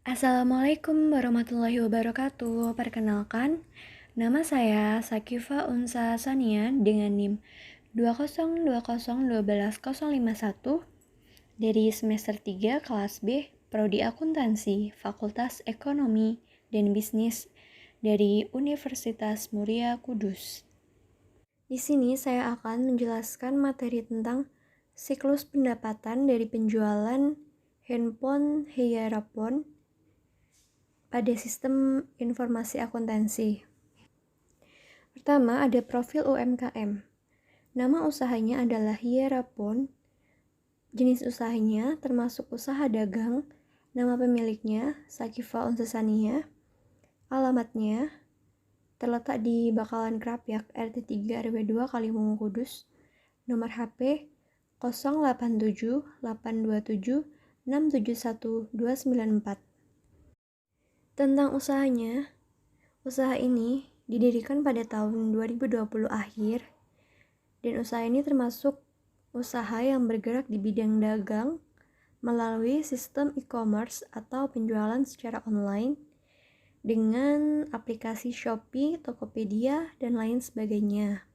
Assalamualaikum warahmatullahi wabarakatuh. Perkenalkan, nama saya Sakifa Unsa Sania dengan NIM 202012051 dari semester 3 kelas B, Prodi Akuntansi, Fakultas Ekonomi dan Bisnis dari Universitas Muria Kudus. Di sini saya akan menjelaskan materi tentang siklus pendapatan dari penjualan handphone Heyarapon pada sistem informasi akuntansi. Pertama, ada profil UMKM. Nama usahanya adalah Hierapon. Jenis usahanya termasuk usaha dagang. Nama pemiliknya Sakifa Unsasania. Alamatnya terletak di Bakalan Krapyak, RT 3 RW 2 Kaliwungu Kudus. Nomor HP 087 827 671 294. Tentang usahanya, usaha ini didirikan pada tahun 2020 akhir, dan usaha ini termasuk usaha yang bergerak di bidang dagang melalui sistem e-commerce atau penjualan secara online dengan aplikasi Shopee, Tokopedia, dan lain sebagainya.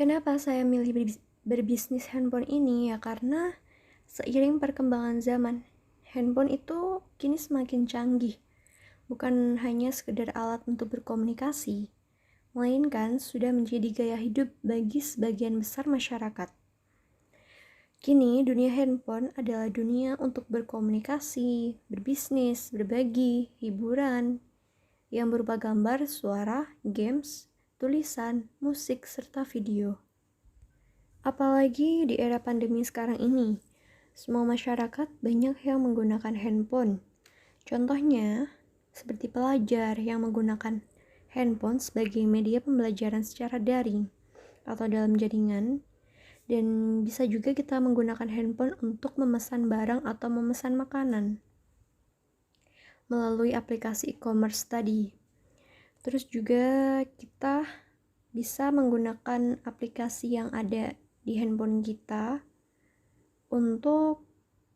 Kenapa saya milih berbisnis handphone ini? Ya karena seiring perkembangan zaman, handphone itu kini semakin canggih. Bukan hanya sekedar alat untuk berkomunikasi, melainkan sudah menjadi gaya hidup bagi sebagian besar masyarakat. Kini, dunia handphone adalah dunia untuk berkomunikasi, berbisnis, berbagi, hiburan, yang berupa gambar, suara, games, tulisan, musik, serta video. Apalagi di era pandemi sekarang ini, semua masyarakat banyak yang menggunakan handphone. Contohnya, seperti pelajar yang menggunakan handphone sebagai media pembelajaran secara daring atau dalam jaringan, dan bisa juga kita menggunakan handphone untuk memesan barang atau memesan makanan melalui aplikasi e-commerce tadi. Terus juga kita bisa menggunakan aplikasi yang ada di handphone kita untuk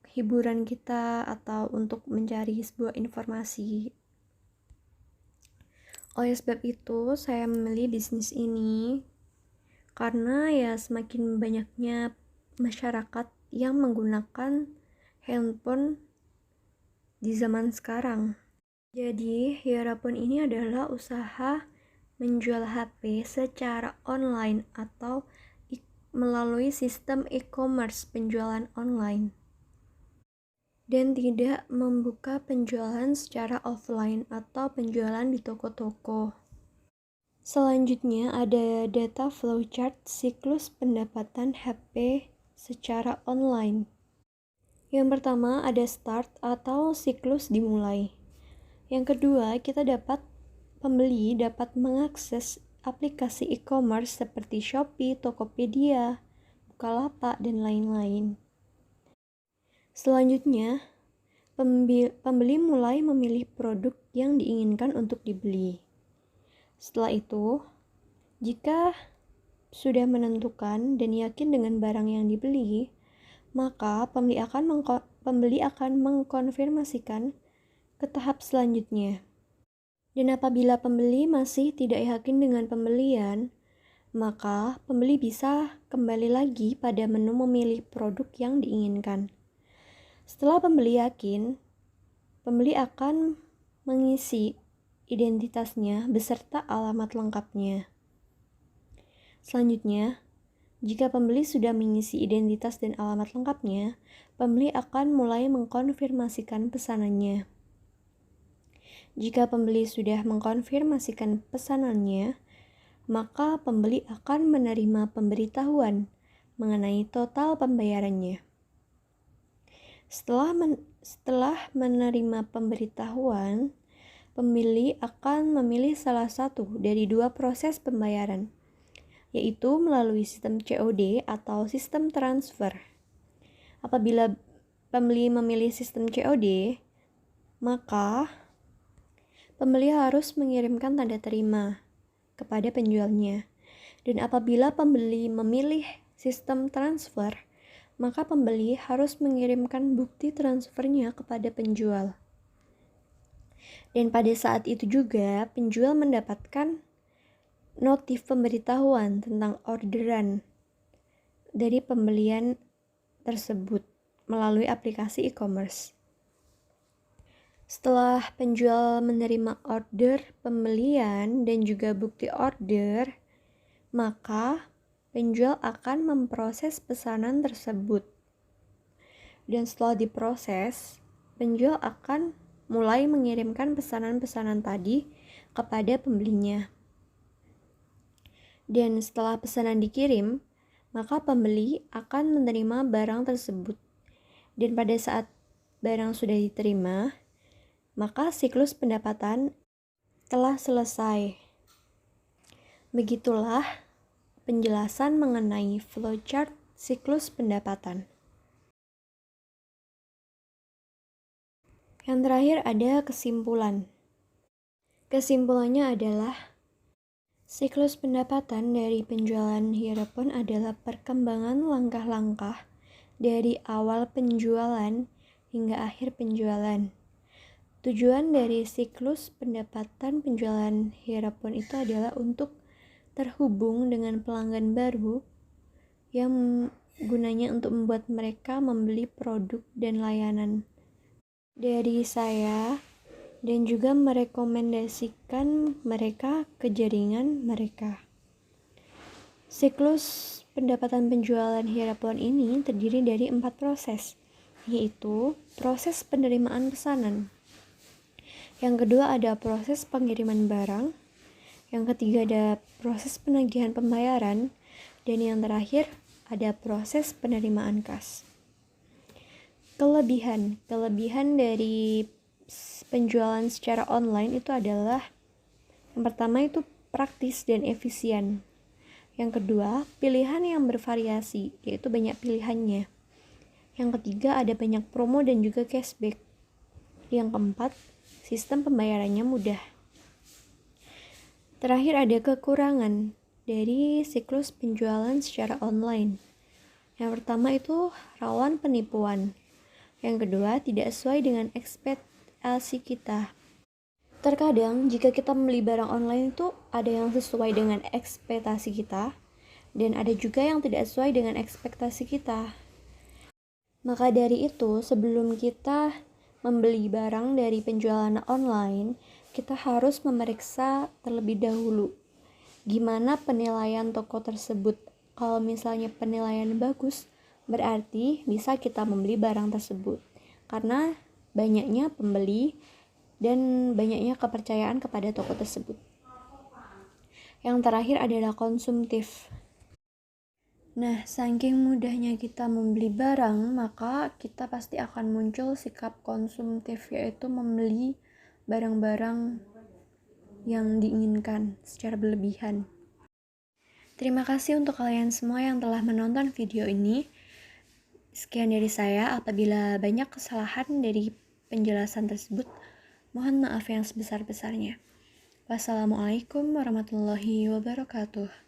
hiburan kita atau untuk mencari sebuah informasi. Oleh sebab itu, saya memilih bisnis ini karena ya semakin banyaknya masyarakat yang menggunakan handphone di zaman sekarang. Jadi, Hierapon ini adalah usaha menjual HP secara online atau melalui sistem e-commerce penjualan online, dan tidak membuka penjualan secara offline atau penjualan di toko-toko. Selanjutnya ada data flowchart siklus pendapatan HP secara online. Yang pertama ada start atau siklus dimulai. Yang kedua, pembeli dapat mengakses aplikasi e-commerce seperti Shopee, Tokopedia, Bukalapak, dan lain-lain. Selanjutnya, pembeli mulai memilih produk yang diinginkan untuk dibeli. Setelah itu, jika sudah menentukan dan yakin dengan barang yang dibeli, maka pembeli akan mengkonfirmasikan ke tahap selanjutnya. Dan apabila pembeli masih tidak yakin dengan pembelian, maka pembeli bisa kembali lagi pada menu memilih produk yang diinginkan. Setelah pembeli yakin, pembeli akan mengisi identitasnya beserta alamat lengkapnya. Selanjutnya, jika pembeli sudah mengisi identitas dan alamat lengkapnya, pembeli akan mulai mengkonfirmasikan pesanannya. Jika pembeli sudah mengkonfirmasikan pesanannya, maka pembeli akan menerima pemberitahuan mengenai total pembayarannya. Setelah menerima pemberitahuan, pembeli akan memilih salah satu dari dua proses pembayaran, yaitu melalui sistem COD atau sistem transfer. Apabila pembeli memilih sistem COD, maka pembeli harus mengirimkan tanda terima kepada penjualnya. Dan apabila pembeli memilih sistem transfer, maka pembeli harus mengirimkan bukti transfernya kepada penjual. Dan pada saat itu juga penjual mendapatkan notif pemberitahuan tentang orderan dari pembelian tersebut melalui aplikasi e-commerce. Setelah penjual menerima order pembelian dan juga bukti order, maka penjual akan memproses pesanan tersebut. Dan setelah diproses, penjual akan mulai mengirimkan pesanan-pesanan tadi kepada pembelinya. Dan setelah pesanan dikirim, maka pembeli akan menerima barang tersebut. Dan pada saat barang sudah diterima, maka siklus pendapatan telah selesai. Begitulah penjelasan mengenai flowchart siklus pendapatan. Yang terakhir ada kesimpulan. Kesimpulannya adalah siklus pendapatan dari penjualan Hierophon adalah perkembangan langkah-langkah dari awal penjualan hingga akhir penjualan. Tujuan dari siklus pendapatan penjualan Hierophon itu adalah untuk terhubung dengan pelanggan baru yang gunanya untuk membuat mereka membeli produk dan layanan dari saya dan juga merekomendasikan mereka ke jaringan mereka. Siklus pendapatan penjualan Hierophon ini terdiri dari 4 proses, yaitu proses penerimaan pesanan. Yang kedua ada proses pengiriman barang. Yang ketiga ada proses penagihan pembayaran. Dan yang terakhir ada proses penerimaan kas. Kelebihan dari penjualan secara online itu adalah yang pertama itu praktis dan efisien. Yang kedua, pilihan yang bervariasi, yaitu banyak pilihannya. Yang ketiga, ada banyak promo dan juga cashback. Yang keempat, sistem pembayarannya mudah. Terakhir ada kekurangan dari siklus penjualan secara online. Yang pertama itu rawan penipuan. Yang kedua, tidak sesuai dengan ekspektasi kita. Terkadang jika kita membeli barang online itu ada yang sesuai dengan ekspektasi kita dan ada juga yang tidak sesuai dengan ekspektasi kita. Maka dari itu, sebelum kita membeli barang dari penjualan online, kita harus memeriksa terlebih dahulu gimana penilaian toko tersebut. Kalau misalnya penilaian bagus, berarti bisa kita membeli barang tersebut karena banyaknya pembeli dan banyaknya kepercayaan kepada toko tersebut. Yang terakhir adalah konsumtif. Nah, saking mudahnya kita membeli barang, maka kita pasti akan muncul sikap konsumtif, yaitu membeli barang-barang yang diinginkan secara berlebihan. Terima kasih untuk kalian semua yang telah menonton video ini. Sekian dari saya, apabila banyak kesalahan dari penjelasan tersebut, mohon maaf yang sebesar-besarnya. Wassalamualaikum warahmatullahi wabarakatuh.